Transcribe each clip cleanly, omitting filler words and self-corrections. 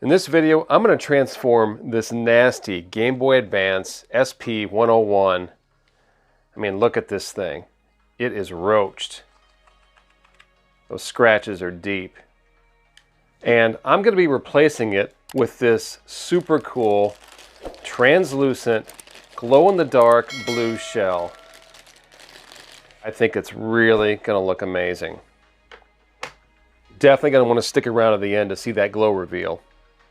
In this video, I'm going to transform this nasty Game Boy Advance SP 101. I mean, look at this thing. It is roached. Those scratches are deep. And I'm going to be replacing it with this super cool, translucent, glow-in-the-dark blue shell. I think it's really going to look amazing. Definitely going to want to stick around to the end to see that glow reveal.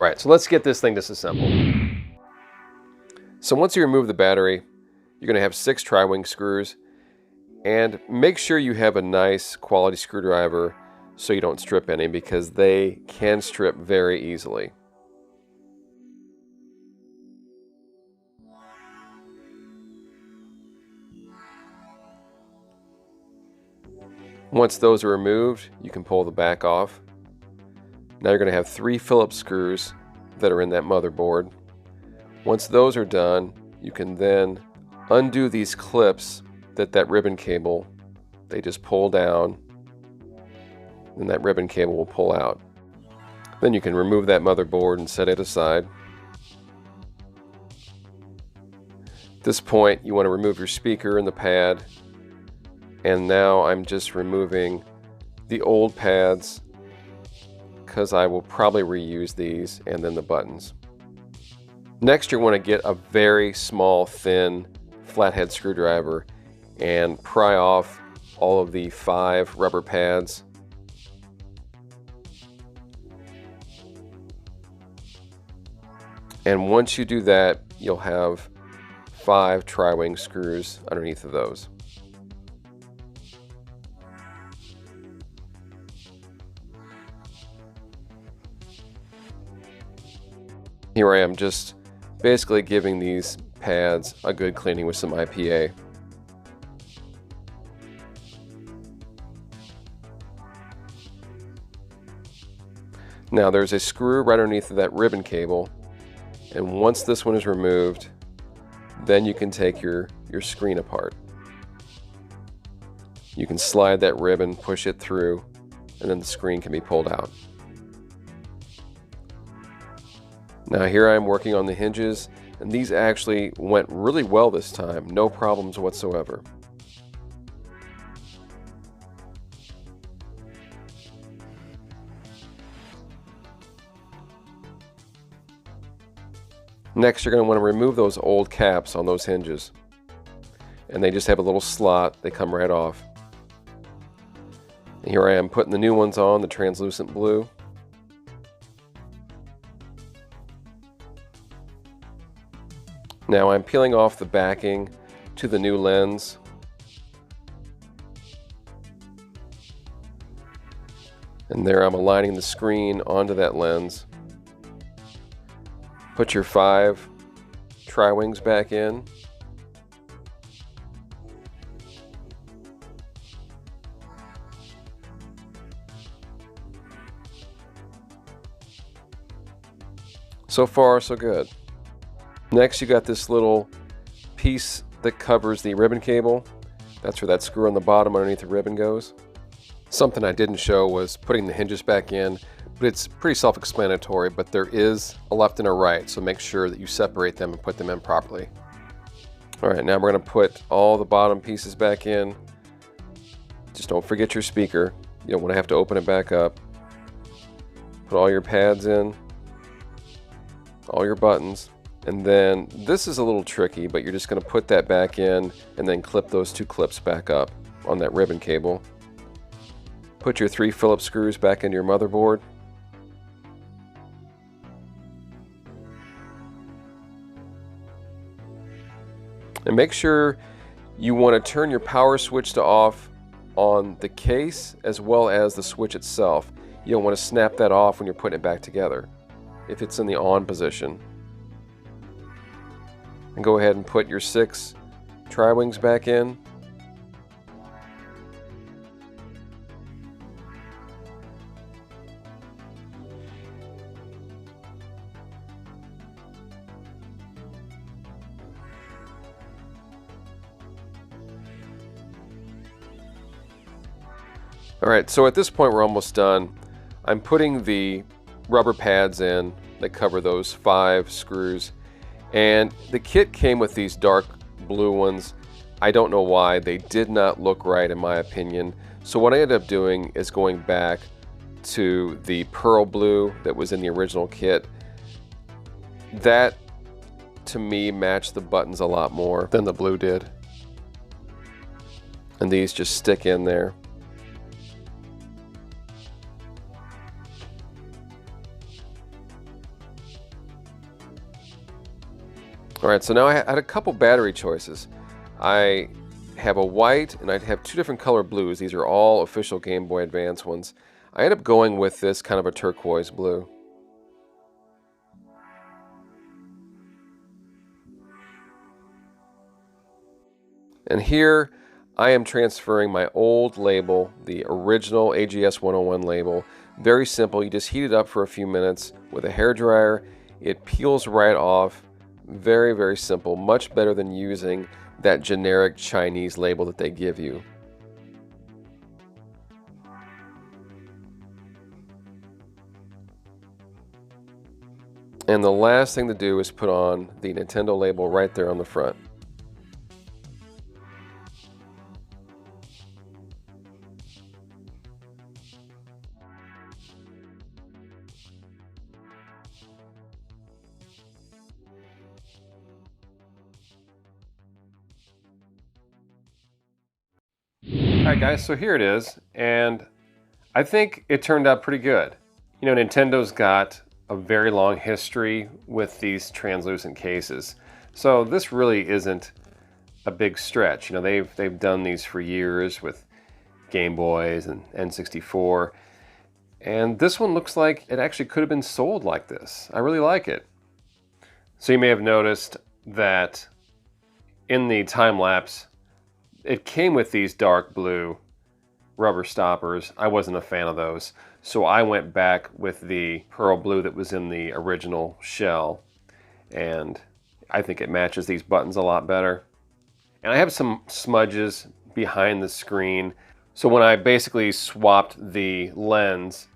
Right, so let's get this thing disassembled. So once you remove the battery, you're going to have 6 tri-wing screws, and make sure you have a nice quality screwdriver so you don't strip any, because they can strip very easily. Once those are removed, you can pull the back off. Now you're going to have 3 Phillips screws that are in that motherboard. Once those are done, you can then undo these clips that ribbon cable, they just pull down, and that ribbon cable will pull out. Then you can remove that motherboard and set it aside. At this point, you want to remove your speaker and the pad. And now I'm just removing the old pads, because I will probably reuse these, and then the buttons. Next, you want to get a very small, thin, flathead screwdriver and pry off all of the 5 rubber pads. And once you do that, you'll have 5 tri-wing screws underneath of those. Here I am just basically giving these pads a good cleaning with some IPA. Now there's a screw right underneath of that ribbon cable, and once this one is removed, then you can take your screen apart. You can slide that ribbon, push it through, and then the screen can be pulled out. Now here I am working on the hinges, and these actually went really well this time, no problems whatsoever. Next, you're going to want to remove those old caps on those hinges, and they just have a little slot, they come right off. And here I am putting the new ones on, the translucent blue. Now I'm peeling off the backing to the new lens. And there I'm aligning the screen onto that lens. Put your 5 tri-wings back in. So far, so good. Next, you got this little piece that covers the ribbon cable. That's where that screw on the bottom underneath the ribbon goes. Something I didn't show was putting the hinges back in, but it's pretty self-explanatory, but there is a left and a right, so make sure that you separate them and put them in properly. All right, now we're going to put all the bottom pieces back in. Just don't forget your speaker. You don't want to have to open it back up. Put all your pads in, all your buttons. And then this is a little tricky, but you're just going to put that back in and then clip those 2 clips back up on that ribbon cable. Put your 3 Phillips screws back into your motherboard. And make sure you want to turn your power switch to off on the case as well as the switch itself. You don't want to snap that off when you're putting it back together if it's in the on position. And go ahead and put your 6 tri-wings back in. All right, so at this point we're almost done. I'm putting the rubber pads in that cover those 5 screws. And the kit came with these dark blue ones. I don't know why. They did not look right in my opinion. So what I ended up doing is going back to the pearl blue that was in the original kit. That to me matched the buttons a lot more than the blue did. And these just stick in there. Alright, so now I had a couple battery choices. I have a white and I have 2 different color blues. These are all official Game Boy Advance ones. I ended up going with this kind of a turquoise blue. And here I am transferring my old label, the original AGS-101 label. Very simple. You just heat it up for a few minutes with a hairdryer. It peels right off. Very, very simple. Much better than using that generic Chinese label that they give you. And the last thing to do is put on the Nintendo label right there on the front. Alright guys, so here it is, and I think it turned out pretty good. You know, Nintendo's got a very long history with these translucent cases, so this really isn't a big stretch. You know, they've done these for years with Game Boys and N64, and this one looks like it actually could have been sold like this. I really like it. So you may have noticed that in the time lapse, it came with these dark blue rubber stoppers. I wasn't a fan of those, so I went back with the pearl blue that was in the original shell, and I think it matches these buttons a lot better. And I have some smudges behind the screen, so when I basically swapped the lens,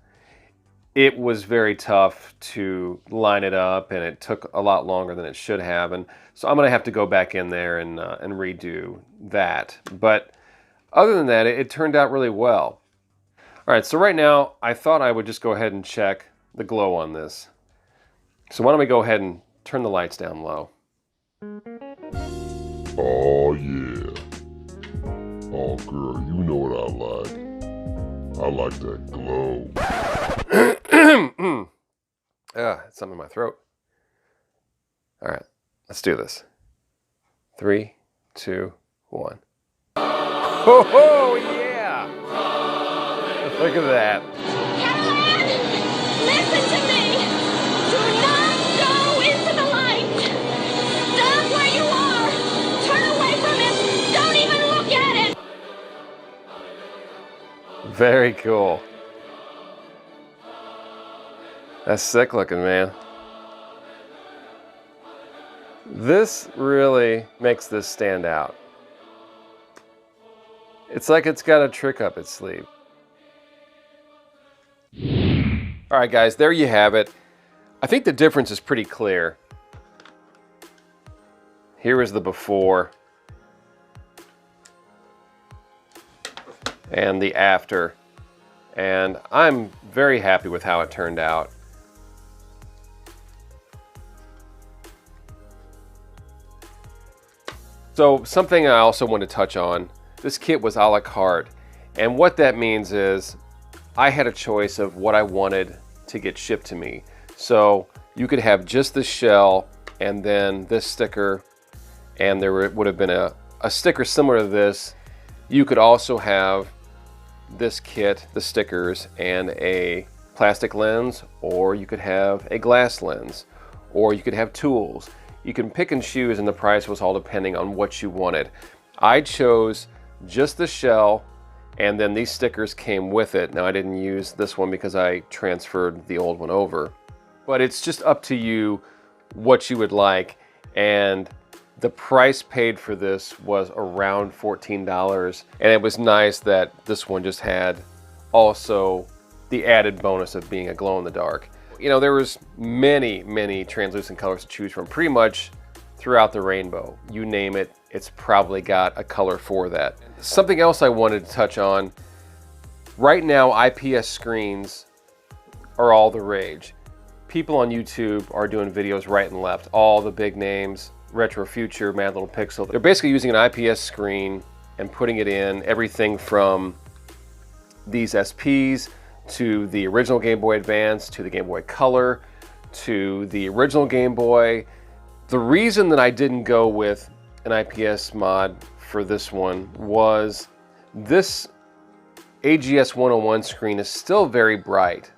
it was very tough to line it up, and it took a lot longer than it should have, and so I'm going to have to go back in there and redo that. But other than that, it turned out really well. Alright, so right now I thought I would just go ahead and check the glow on this. So why don't we go ahead and turn the lights down low. Oh yeah. Oh girl, you know what I like. I like that glow. It's something in my throat. Alright, let's do this. 3, 2, 1. Oh yeah! Look at that. Caroline, listen to me. Do not go into the light. Stop where you are. Turn away from it. Don't even look at it. Very cool. That's sick looking, man. This really makes this stand out. It's like it's got a trick up its sleeve. Alright guys, there you have it. I think the difference is pretty clear. Here is the before and the after. And I'm very happy with how it turned out. So something I also want to touch on, this kit was a la carte, and what that means is I had a choice of what I wanted to get shipped to me. So you could have just the shell and then this sticker, and there would have been a sticker similar to this. You could also have this kit, the stickers, and a plastic lens, or you could have a glass lens, or you could have tools. You can pick and choose, and the price was all depending on what you wanted. I chose just the shell, and then these stickers came with it. Now I didn't use this one because I transferred the old one over. But it's just up to you what you would like, and the price paid for this was around $14, and it was nice that this one just had also the added bonus of being a glow-in-the-dark. You know, there was many translucent colors to choose from, pretty much throughout the rainbow. You name it, it's probably got a color for that. Something else I wanted to touch on, right now IPS screens are all the rage. People on YouTube are doing videos right and left, all the big names, Retro Future, Mad Little Pixel. They're basically using an IPS screen and putting it in everything from these SPs to the original Game Boy Advance, to the Game Boy Color, to the original Game Boy. The reason that I didn't go with an IPS mod for this one was this AGS-101 screen is still very bright.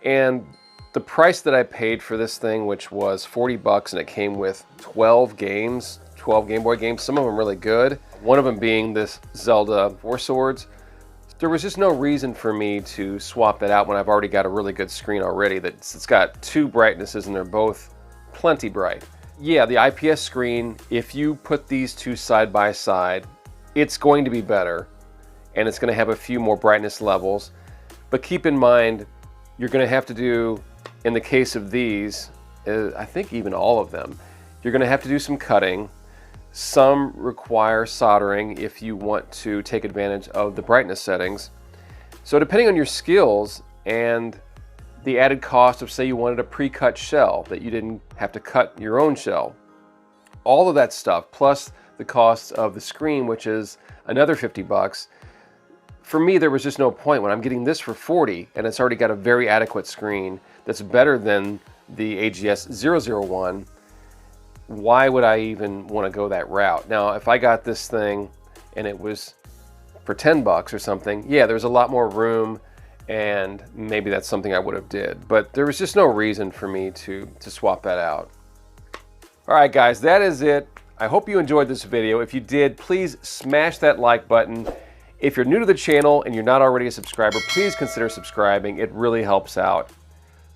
And the price that I paid for this thing, which was 40 bucks, and it came with 12 games, 12 Game Boy games, some of them really good. One of them being this Zelda Four Swords. There was just no reason for me to swap that out when I've already got a really good screen already. It's got two brightnesses and they're both plenty bright. Yeah, the IPS screen, if you put these two side by side, it's going to be better and it's going to have a few more brightness levels. But keep in mind, you're going to have to do, in the case of these, I think even all of them, you're going to have to do some cutting. Some require soldering if you want to take advantage of the brightness settings. So depending on your skills and the added cost of, say you wanted a pre-cut shell, that you didn't have to cut your own shell, all of that stuff, plus the cost of the screen, which is another 50 bucks, for me there was just no point. When I'm getting this for 40 and it's already got a very adequate screen that's better than the AGS-001, why would I even want to go that route? Now, if I got this thing and it was for 10 bucks or something, yeah, there's a lot more room and maybe that's something I would have did. But there was just no reason for me to swap that out. All right, guys, that is it. I hope you enjoyed this video. If you did, please smash that like button. If you're new to the channel and you're not already a subscriber, please consider subscribing. It really helps out.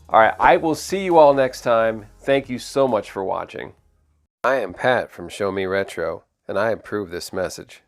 All right, I will see you all next time. Thank you so much for watching. I am Pat from Show Me Retro, and I approve this message.